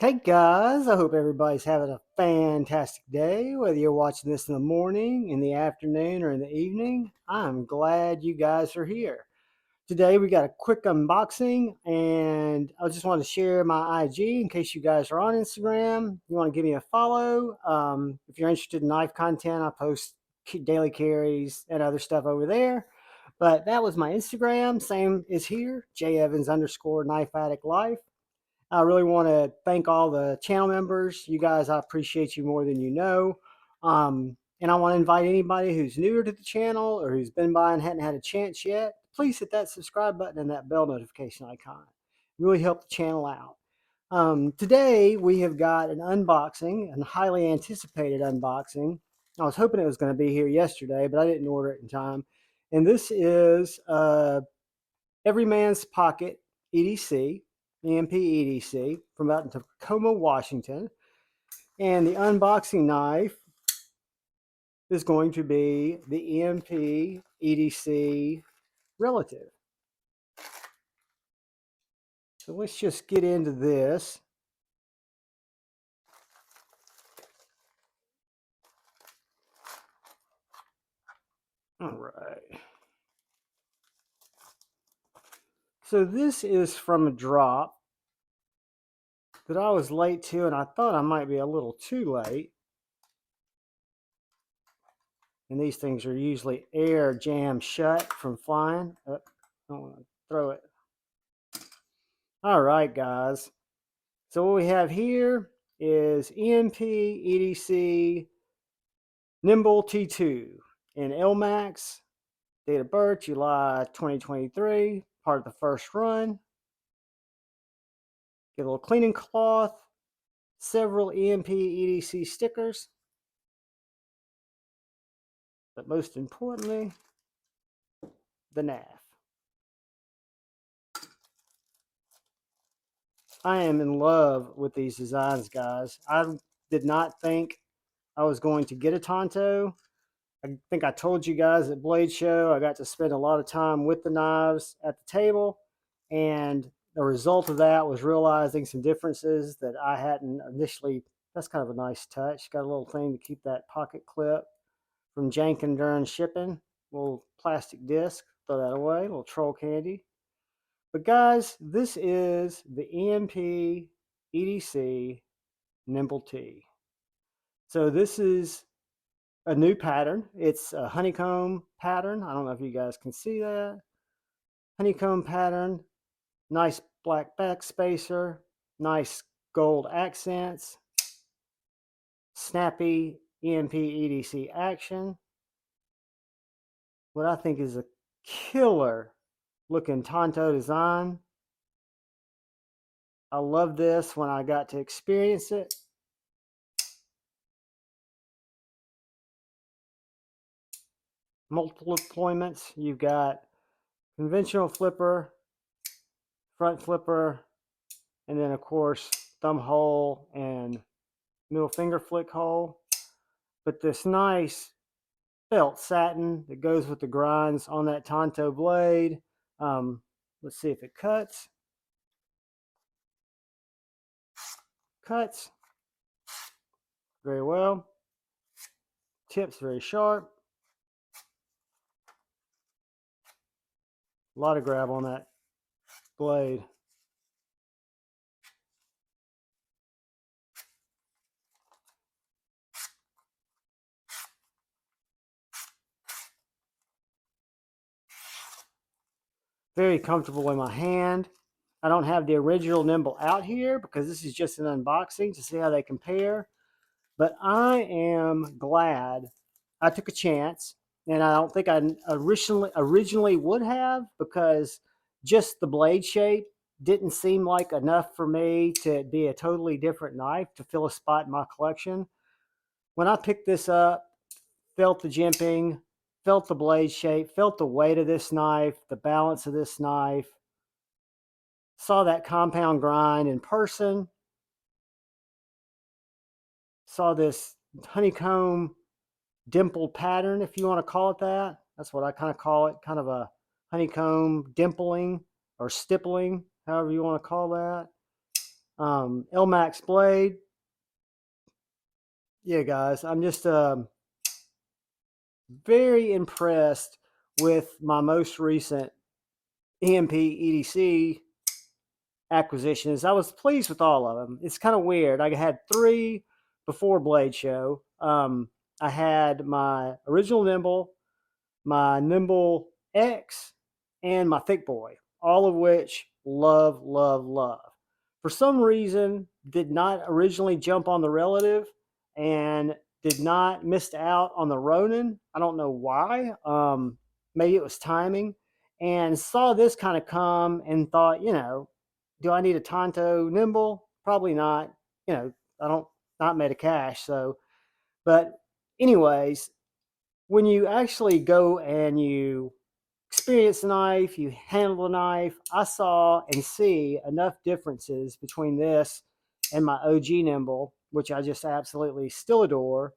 Hey guys, I hope everybody's having a fantastic day, whether you're watching this in the morning, in the afternoon, or in the evening. I'm glad you guys are here. Today we got a quick unboxing, and I just want to share my IG in case you guys are on Instagram. You want to give me a follow. If you're interested in knife content, I post daily carries and other stuff over there. But that was my Instagram. Same is here, jevans_knife addict life. I really want to thank all the channel members. You guys, I appreciate you more than you know. And I want to invite anybody who's newer to the channel or who's been by and hadn't had a chance yet, please hit that subscribe button and that bell notification icon. Really help the channel out. Today, we have got an unboxing, a highly anticipated unboxing. I was hoping it was going to be here yesterday, but I didn't order it in time. And this is Every Man's Pocket EDC. EMP EDC from out in Tacoma, Washington. And the unboxing knife is going to be the EMP EDC relative. So let's just get into this. All right. So this is from a drop that I was late to, and I thought I might be a little too late. And these things are usually air jammed shut from flying. I don't want to throw it. All right, guys. So what we have here is EMP EDC Nymble T2 in LMAX. Date of birth, July 2023. Part of the first run. Get a little cleaning cloth. Several EMP EDC stickers. But most importantly, the nav. I am in love with these designs, guys. I did not think I was going to get a Tonto. I think I told you guys at Blade Show, I got to spend a lot of time with the knives at the table. And the result of that was realizing some differences that I hadn't initially. That's kind of a nice touch. Got a little thing to keep that pocket clip from janking during shipping. Little plastic disc. Throw that away. Little troll candy. But guys, this is the EMP EDC Nymble T. So this is a new pattern. It's a honeycomb pattern. I don't know if you guys can see that. Honeycomb pattern. Nice black back spacer. Nice gold accents. Snappy EMP EDC action. What I think is a killer looking Tonto design. I love this when I got to experience it. Multiple deployments. You've got conventional flipper, front flipper, and then of course thumb hole and middle finger flick hole. But this nice felt satin that goes with the grinds on that Tonto blade. Let's see if it cuts. Cuts very well. Tips very sharp. A lot of grab on that blade. Very comfortable in my hand. I don't have the original Nymble out here because this is just an unboxing to see how they compare. But I am glad I took a chance, and I don't think I originally would have, because just the blade shape didn't seem like enough for me to be a totally different knife to fill a spot in my collection. When I picked this up, felt the jimping, felt the blade shape, felt the weight of this knife, the balance of this knife, saw that compound grind in person, saw this honeycomb dimpled pattern, if you want to call it that. That's what I kind of call it, kind of a honeycomb dimpling or stippling, however you want to call that. LMAX blade. Yeah, guys, I'm just very impressed with my most recent EMP EDC acquisitions. I was pleased with all of them. It's kind of weird. I had three before Blade Show. I had my original Nymble, my Nymble X, and my Thick Boy, all of which love, love, love. For some reason, did not originally jump on the Relative and did not missed out on the Ronin. I don't know why. Maybe it was timing. And saw this kind of come and thought, do I need a Tonto Nymble? Probably not. I don't not made a cash. So, but anyways, when you actually go and you experience the knife, you handle the knife, I saw and see enough differences between this and my OG Nymble, which I just absolutely still adore,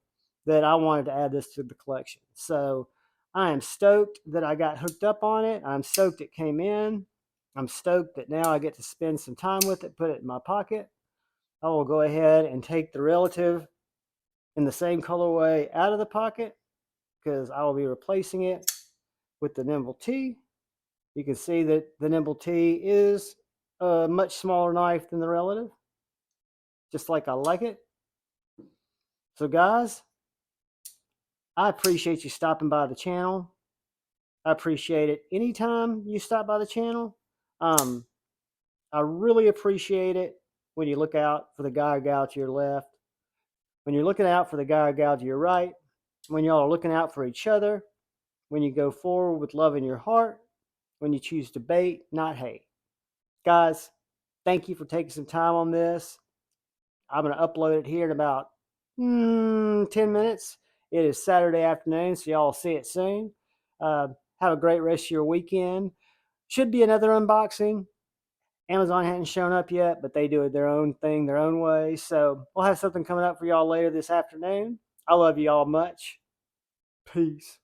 that I wanted to add this to the collection. So I am stoked that I got hooked up on it. I'm stoked it came in. I'm stoked that now I get to spend some time with it, put it in my pocket. I will go ahead and take the Relative in the same colorway out of the pocket because I will be replacing it with the Nymble T. You can see that the Nymble T is a much smaller knife than the Relative, just like I like it. So guys, I appreciate you stopping by the channel. I appreciate it anytime you stop by the channel. I really appreciate it when you look out for the guy or gal to your left, when you're looking out for the guy or gal to your right, when y'all are looking out for each other, when you go forward with love in your heart, when you choose to bait, not hate. Guys, thank you for taking some time on this. I'm going to upload it here in about 10 minutes. It is Saturday afternoon, so y'all will see it soon. Have a great rest of your weekend. Should be another unboxing. Amazon hadn't shown up yet, but they do their own thing, their own way. So we'll have something coming up for y'all later this afternoon. I love you all much. Peace.